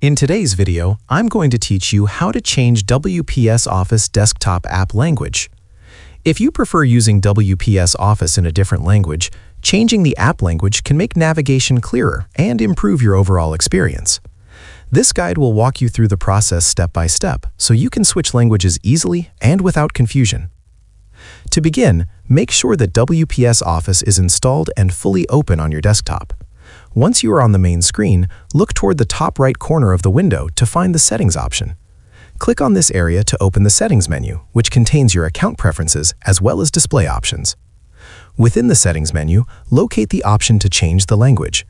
In today's video, I'm going to teach you how to change WPS Office Desktop app language. If you prefer using WPS Office in a different language, changing the app language can make navigation clearer and improve your overall experience. This guide will walk you through the process step by step, so you can switch languages easily and without confusion. To begin, make sure that WPS Office is installed and fully open on your desktop. Once you are on the main screen, look toward the top right corner of the window to find the Settings option. Click on this area to open the Settings menu, which contains your account preferences as well as display options. Within the Settings menu, locate the option to change the language.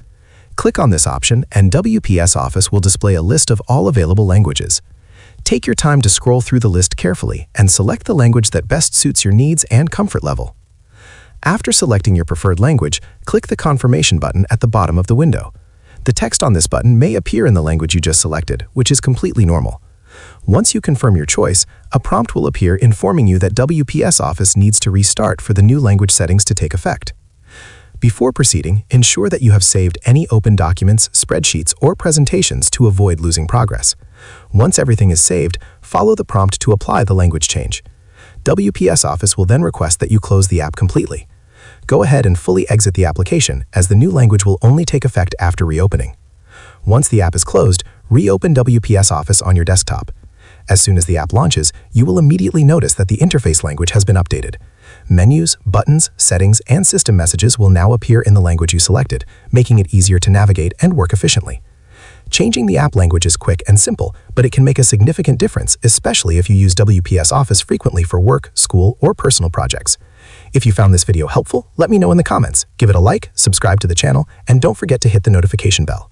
Click on this option and WPS Office will display a list of all available languages. Take your time to scroll through the list carefully and select the language that best suits your needs and comfort level. After selecting your preferred language, click the confirmation button at the bottom of the window. The text on this button may appear in the language you just selected, which is completely normal. Once you confirm your choice, a prompt will appear informing you that WPS Office needs to restart for the new language settings to take effect. Before proceeding, ensure that you have saved any open documents, spreadsheets, or presentations to avoid losing progress. Once everything is saved, follow the prompt to apply the language change. WPS Office will then request that you close the app completely. Go ahead and fully exit the application, as the new language will only take effect after reopening. Once the app is closed, reopen WPS Office on your desktop. As soon as the app launches, you will immediately notice that the interface language has been updated. Menus, buttons, settings, and system messages will now appear in the language you selected, making it easier to navigate and work efficiently. Changing the app language is quick and simple, but it can make a significant difference, especially if you use WPS Office frequently for work, school, or personal projects. If you found this video helpful, let me know in the comments. Give it a like, subscribe to the channel, and don't forget to hit the notification bell.